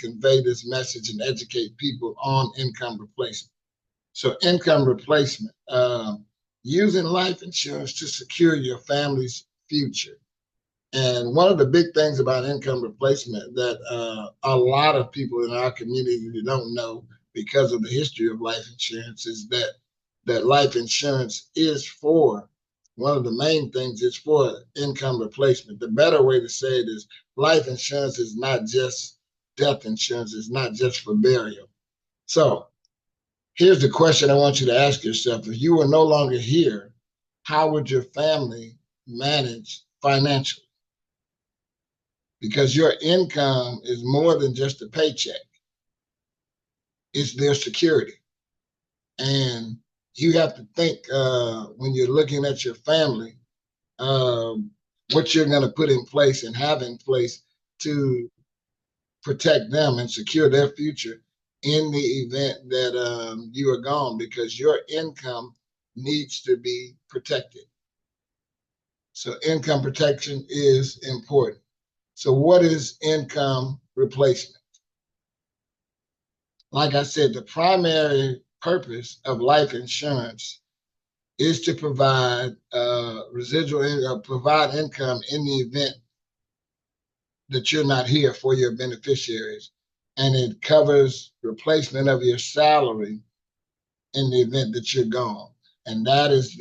convey this message and educate people on income replacement. So income replacement, using life insurance to secure your family's future. And one of the big things about income replacement that a lot of people in our community don't know because of the history of life insurance is that life insurance is for one of the main things is for income replacement. The better way to say it is life insurance is not just death insurance, it's not just for burial. So here's the question I want you to ask yourself. If you were no longer here, how would your family manage financially? Because your income is more than just a paycheck. It's their security. And you have to think when you're looking at your family, what you're going to put in place and have in place to protect them and secure their future in the event that you are gone, because your income needs to be protected. So income protection is important. So what is income replacement? Like I said, the primary purpose of life insurance is to provide residual income, provide income in the event that you're not here for your beneficiaries. And it covers replacement of your salary in the event that you're gone. And that is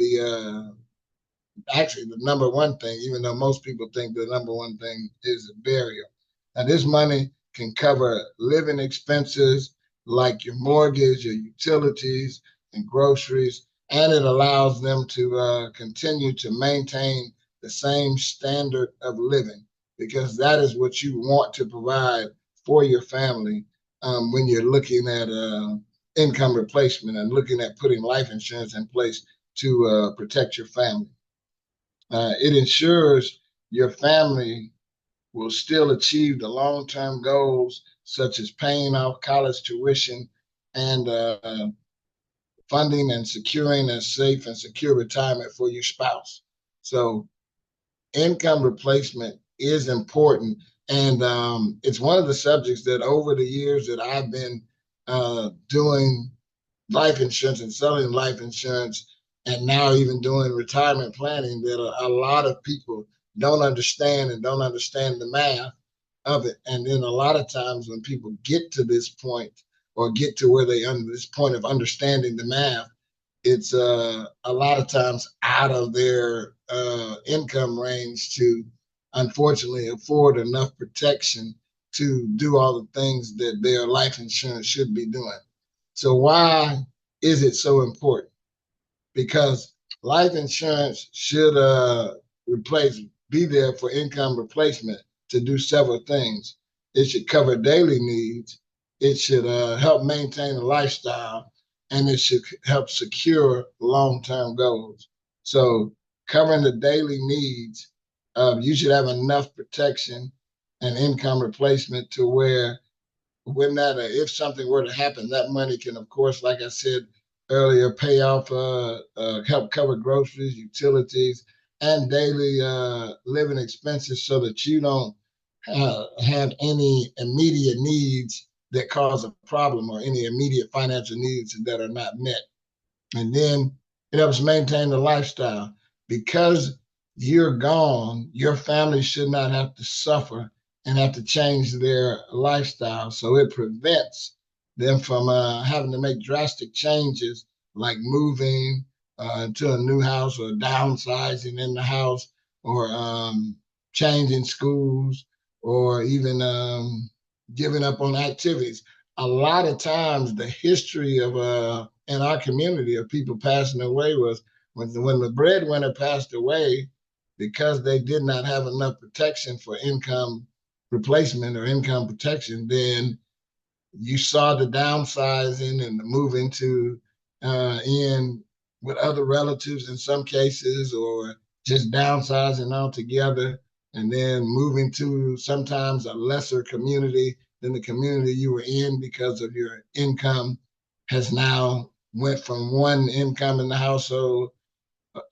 actually the number one thing, even though most people think the number one thing is burial. Now, this money can cover living expenses like your mortgage, your utilities, and groceries, and it allows them to continue to maintain the same standard of living, because that is what you want to provide for your family when you're looking at income replacement and looking at putting life insurance in place to protect your family. It ensures your family will still achieve the long-term goals, such as paying off college tuition and funding and securing a safe and secure retirement for your spouse. So income replacement is important. And it's one of the subjects that over the years that I've been doing life insurance and selling life insurance, and now even doing retirement planning, that a lot of people don't understand and don't understand the math of it. And then a lot of times when people get to this point or get to where they under this point of understanding the math, it's a lot of times out of their income range to unfortunately afford enough protection to do all the things that their life insurance should be doing. So why is it so important? Because life insurance should be there for income replacement to do several things. It should cover daily needs. It should help maintain a lifestyle, and it should help secure long-term goals. So covering the daily needs, you should have enough protection and income replacement to where when that, if something were to happen, that money can, of course, like I said earlier, pay off, help cover groceries, utilities, and daily living expenses so that you don't have any immediate needs that cause a problem or any immediate financial needs that are not met. And then it helps maintain the lifestyle. Because you're gone, your family should not have to suffer and have to change their lifestyle. So it prevents them from having to make drastic changes like moving to a new house or downsizing in the house or changing schools or even giving up on activities. A lot of times the history of in our community of people passing away was when the breadwinner passed away, because they did not have enough protection for income replacement or income protection, then you saw the downsizing and the moving to in with other relatives in some cases, or just downsizing altogether, and then moving to sometimes a lesser community than the community you were in because of your income has now went from one income in the household,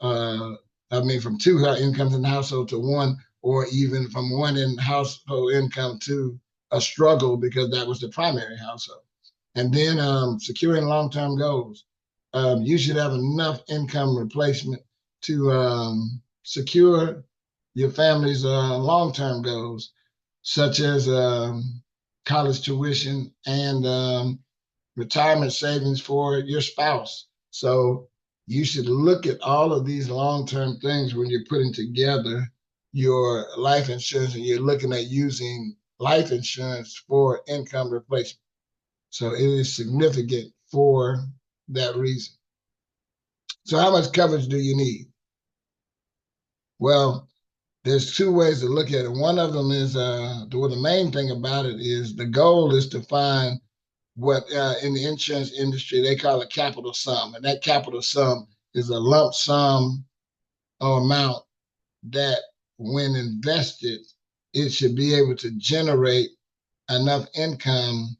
from two incomes in the household to one, or even from one household income to a struggle because that was the primary household. And then securing long-term goals. You should have enough income replacement to secure your family's long-term goals, such as college tuition and retirement savings for your spouse. So you should look at all of these long-term things when you're putting together your life insurance and you're looking at using life insurance for income replacement. So it is significant for that reason. So how much coverage do you need? Well, there's two ways to look at it. One of them is the main thing about it is the goal is to find what in the insurance industry they call a capital sum, and that capital sum is a lump sum or amount that, when invested, it should be able to generate enough income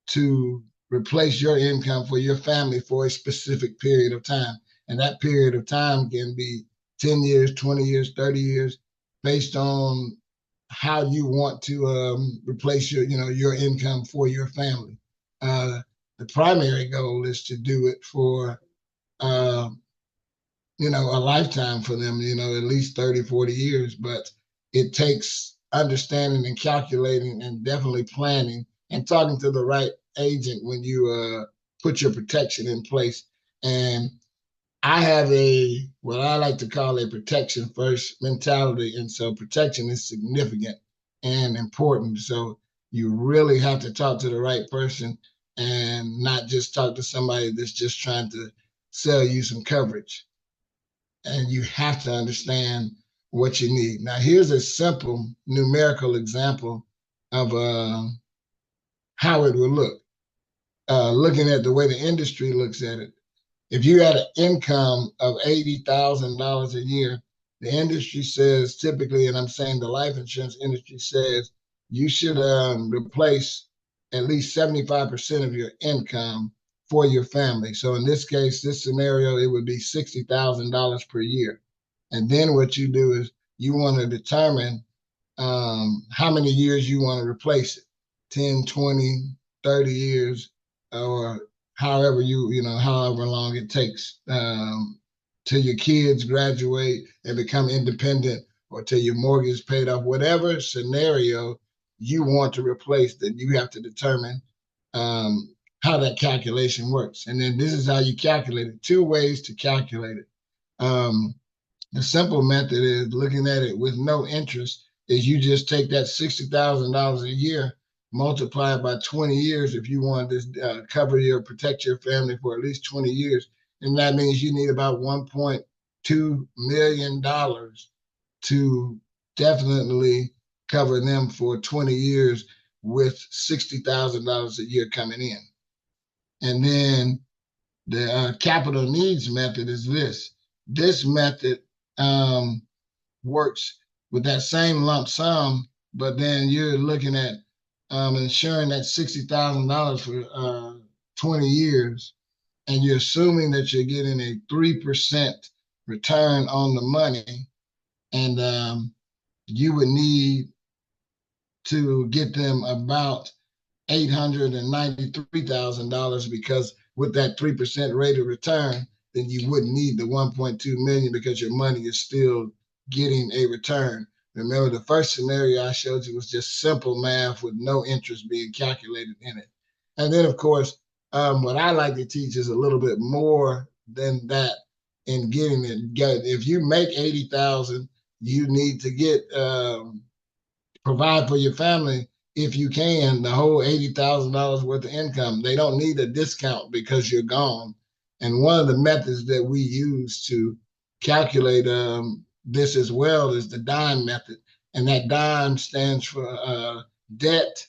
to replace your income for your family for a specific period of time. And that period of time can be 10 years, 20 years, 30 years, based on how you want to replace your income for your family. The primary goal is to do it for, uh, a lifetime for them, at least 30, 40 years. But it takes understanding and calculating and definitely planning and talking to the right agent when you put your protection in place. And I have what I like to call a protection first mentality. And so protection is significant and important. So you really have to talk to the right person and not just talk to somebody that's just trying to sell you some coverage. And you have to understand what you need. Now, here's a simple numerical example of how it will look. Looking at the way the industry looks at it. If you had an income of $80,000 a year, the industry says typically, and I'm saying the life insurance industry says, you should replace at least 75% of your income for your family. So in this case, this scenario, it would be $60,000 per year. And then what you do is you want to determine how many years you want to replace it, 10, 20, 30 years, or however however long it takes till your kids graduate and become independent or till your mortgage is paid off. Whatever scenario you want to replace, then you have to determine how that calculation works. And then this is how you calculate it. Two ways to calculate it. The simple method is looking at it with no interest, is you just take that $60,000 a year, multiply it by 20 years if you want to protect your family for at least 20 years. And that means you need about $1.2 million to definitely cover them for 20 years with $60,000 a year coming in. And then the capital needs method is this. This method works with that same lump sum, but then you're looking at insuring that $60,000 for 20 years, and you're assuming that you're getting a 3% return on the money, and you would need to get them about $893,000, because with that 3% rate of return, then you wouldn't need the 1.2 million because your money is still getting a return. Remember, the first scenario I showed you was just simple math with no interest being calculated in it. And then, of course, what I like to teach is a little bit more than that in getting it. If you make 80,000, you need to get provide for your family, if you can, the whole $80,000 worth of income. They don't need a discount because you're gone. And one of the methods that we use to calculate this as well is the DIME method. And that DIME stands for debt,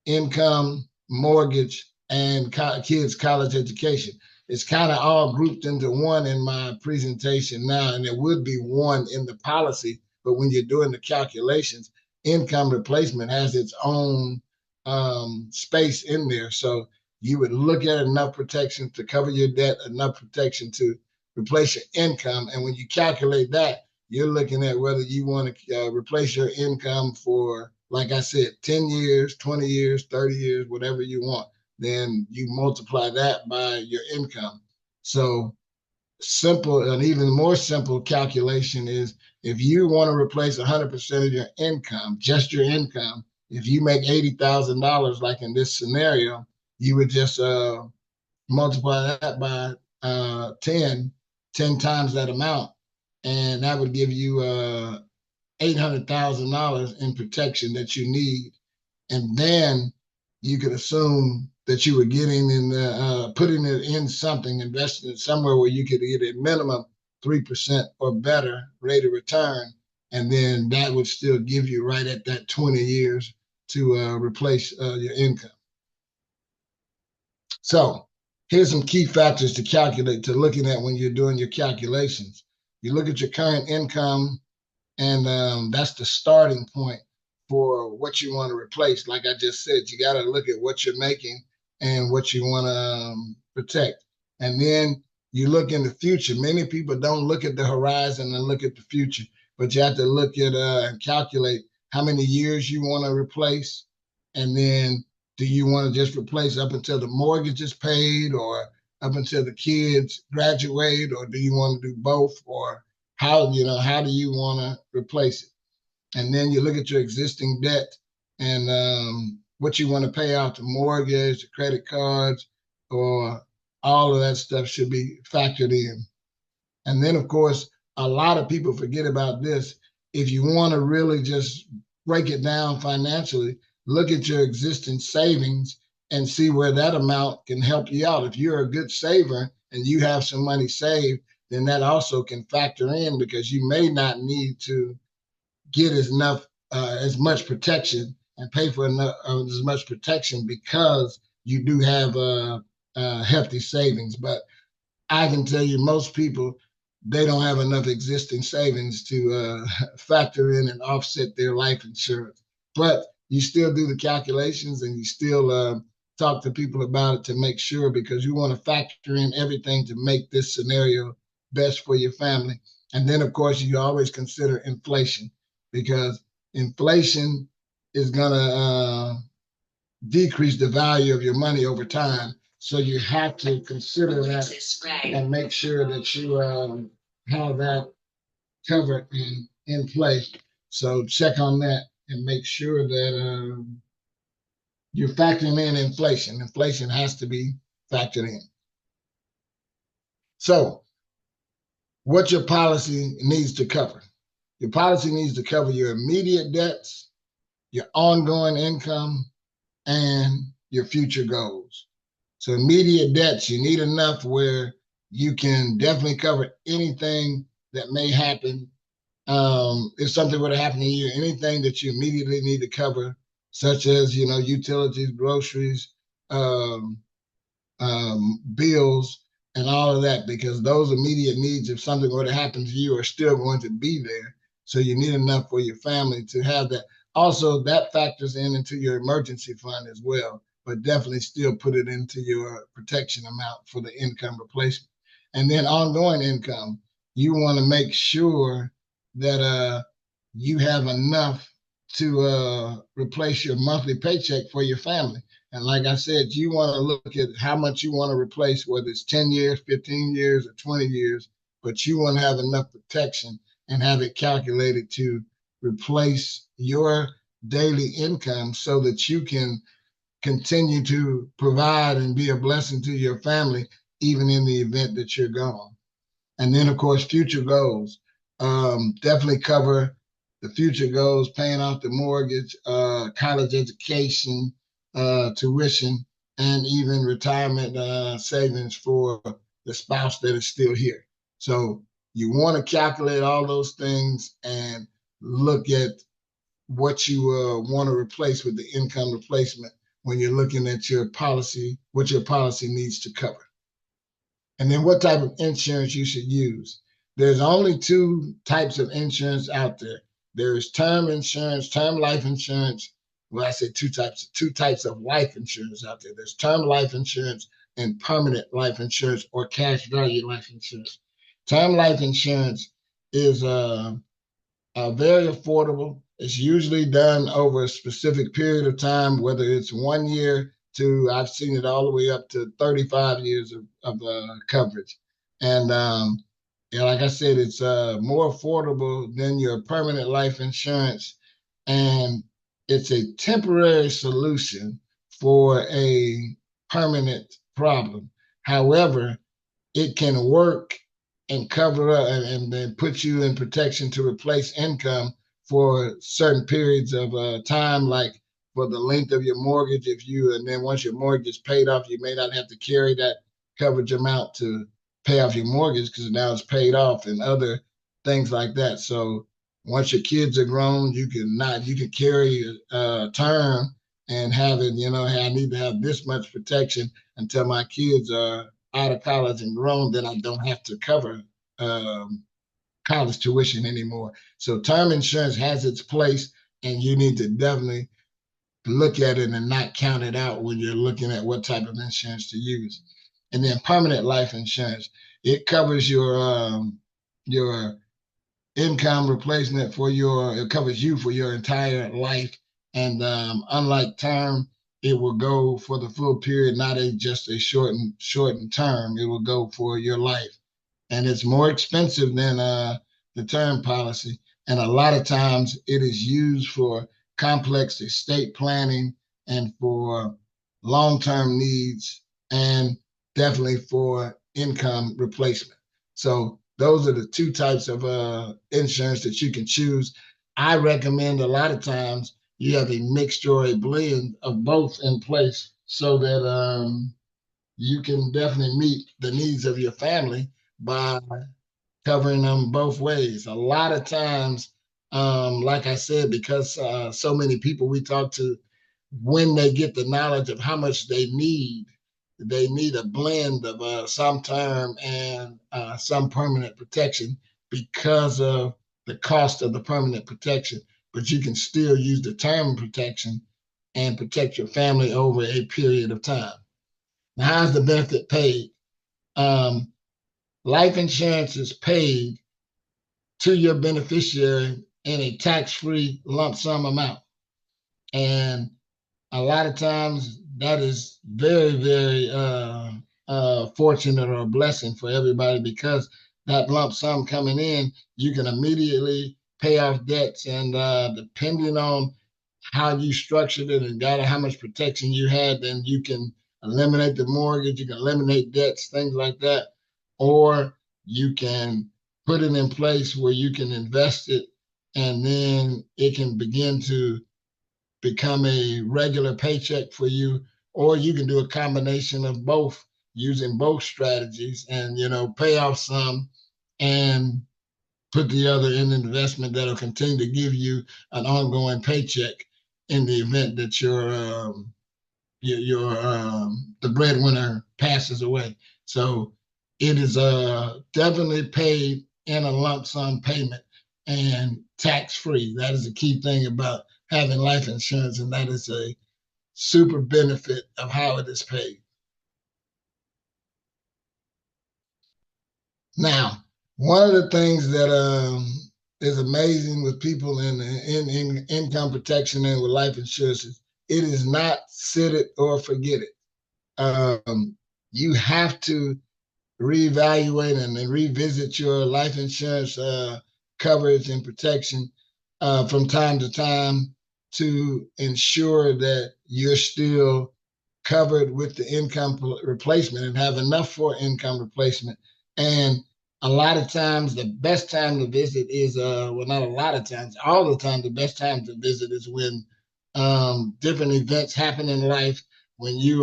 income, mortgage, and kids' college education. It's kind of all grouped into one in my presentation now, and it would be one in the policy. But when you're doing the calculations, income replacement has its own space in there. So you would look at enough protection to cover your debt, enough protection to replace your income. And when you calculate that, you're looking at whether you want to replace your income for like I said, 10 years, 20 years, 30 years, whatever you want. Then you multiply that by your income. So simple, an even more simple calculation is if you want to replace 100% of your income, just your income, if you make $80,000, like in this scenario, you would just multiply that by 10 times that amount, and that would give you $800,000 in protection that you need. And then you could assume that you were getting in putting it in something, investing it somewhere where you could get a minimum 3% or better rate of return, and then that would still give you right at that 20 years to replace your income. So here's some key factors to looking at when you're doing your calculations. You look at your current income, and that's the starting point for what you want to replace. Like I just said, you got to look at what you're making and what you want to protect. And then you look in the future. Many people don't look at the horizon and look at the future, but you have to look at and calculate how many years you want to replace. And then do you want to just replace up until the mortgage is paid, or up until the kids graduate, or do you want to do both? Or how do you want to replace it? And then you look at your existing debt and what you want to pay out, the mortgage, the credit cards, or all of that stuff should be factored in. And then, of course, a lot of people forget about this. If you want to really just break it down financially, look at your existing savings and see where that amount can help you out. If you're a good saver and you have some money saved, then that also can factor in, because you may not need to get as much protection and pay for as much protection because you do have hefty savings. But I can tell you, most people, they don't have enough existing savings to factor in and offset their life insurance. But you still do the calculations, and you still talk to people about it to make sure, because you want to factor in everything to make this scenario best for your family. And then, of course, you always consider inflation, because inflation is going to decrease the value of your money over time. So you have to consider that and make sure that you have that covered in place. So check on that and make sure that you're factoring in inflation. Inflation has to be factored in. So what your policy needs to cover. Your policy needs to cover your immediate debts, your ongoing income, and your future goals. So immediate debts, you need enough where you can definitely cover anything that may happen. If something were to happen to you, anything that you immediately need to cover, such as, utilities, groceries, bills, and all of that, because those immediate needs, if something were to happen to you, are still going to be there. So you need enough for your family to have that. Also, that factors into your emergency fund as well, but definitely still put it into your protection amount for the income replacement. And then ongoing income, you want to make sure that you have enough to replace your monthly paycheck for your family. And like I said, you want to look at how much you want to replace, whether it's 10 years, 15 years, or 20 years, but you want to have enough protection and have it calculated to replace your daily income so that you can continue to provide and be a blessing to your family, even in the event that you're gone. And then, of course, future goals. Definitely cover the future goals, paying off the mortgage, college education, tuition, and even retirement savings for the spouse that is still here. So you want to calculate all those things and look at what you want to replace with the income replacement when you're looking at your policy, what your policy needs to cover. And then what type of insurance you should use. There's only two types of insurance out there. There's term insurance, term life insurance. Well, I say two types of life insurance out there. There's term life insurance and permanent life insurance, or cash value life insurance. Term life insurance is very affordable. It's usually done over a specific period of time, whether it's 1 year to, I've seen it all the way up to 35 years of coverage. And yeah, like I said, it's more affordable than your permanent life insurance, and it's a temporary solution for a permanent problem. However, it can work and cover up and then put you in protection to replace income for certain periods of time, like for the length of your mortgage. If you, and then once your mortgage is paid off, you may not have to carry that coverage amount to pay off your mortgage because now it's paid off, and other things like that. So once your kids are grown, you can carry a term and have it, hey, I need to have this much protection until my kids are out of college and grown, then I don't have to cover um, college tuition anymore. So term insurance has its place, and you need to definitely look at it and not count it out when you're looking at what type of insurance to use. And then permanent life insurance, it covers your income replacement for it covers you for your entire life. And unlike term, it will go for the full period, not just a shortened term. It will go for your life, and it's more expensive than the term policy. And a lot of times, it is used for complex estate planning and for long-term needs, and definitely for income replacement. So those are the two types of insurance that you can choose. I recommend a lot of times you have a mixture or a blend of both in place so that you can definitely meet the needs of your family by covering them both ways. A lot of times, like I said, because so many people we talk to, when they get the knowledge of how much they need a blend of some term and some permanent protection because of the cost of the permanent protection. But you can still use the term protection and protect your family over a period of time. Now, how's the benefit paid? Um, Life insurance is paid to your beneficiary in a tax-free lump sum amount. And a lot of times that is very, very fortunate or a blessing for everybody, because that lump sum coming in, you can immediately pay off debts. And depending on how you structured it and got how much protection you had, then you can eliminate the mortgage, you can eliminate debts, things like that. Or you can put it in place where you can invest it, and then it can begin to become a regular paycheck for you. Or you can do a combination of both, using both strategies, and pay off some and put the other in an investment that'll continue to give you an ongoing paycheck in the event that your the breadwinner passes away. So it is definitely paid in a lump sum payment and tax free. That is the key thing about having life insurance, and that is a super benefit of how it is paid. Now, one of the things that is amazing with people in income protection and with life insurance is it is not sit it or forget it. You have to reevaluate and revisit your life insurance coverage and protection from time to time to ensure that you're still covered with the income replacement and have enough for income replacement. And a lot of times, the best time to visit is, well, not a lot of times, all the time, the best time to visit is when different events happen in life, when you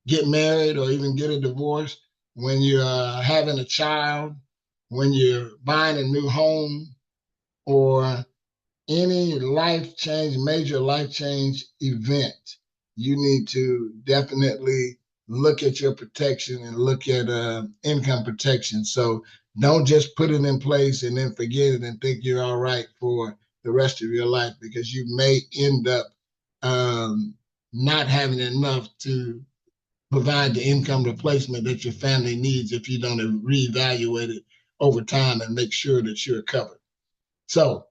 get married or even get a divorce, when you're having a child, when you're buying a new home, or any major life change event. You need to definitely look at your protection and look at income protection. So don't just put it in place and then forget it and think you're all right for the rest of your life, because you may end up not having enough to provide the income replacement that your family needs if you don't reevaluate it over time and make sure that you're covered. So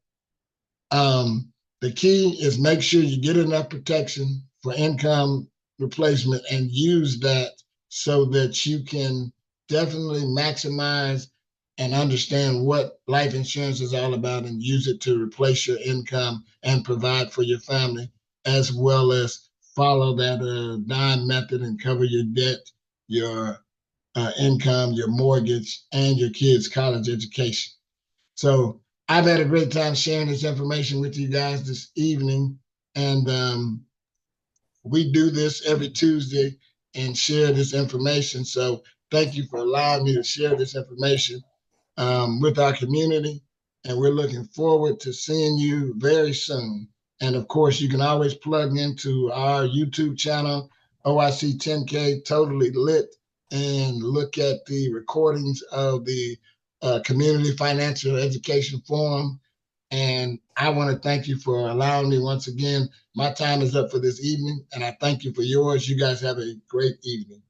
The key is make sure you get enough protection for income replacement and use that so that you can definitely maximize and understand what life insurance is all about and use it to replace your income and provide for your family, as well as follow that dime method and cover your debt, your income, your mortgage, and your kids' college education. So I've had a great time sharing this information with you guys this evening. And we do this every Tuesday and share this information. So thank you for allowing me to share this information with our community. And we're looking forward to seeing you very soon. And of course, you can always plug into our YouTube channel, OIC 10K Totally Lit, and look at the recordings of the Community Financial Education Forum. And I want to thank you for allowing me once again. My time is up for this evening, and I thank you for yours. You guys have a great evening.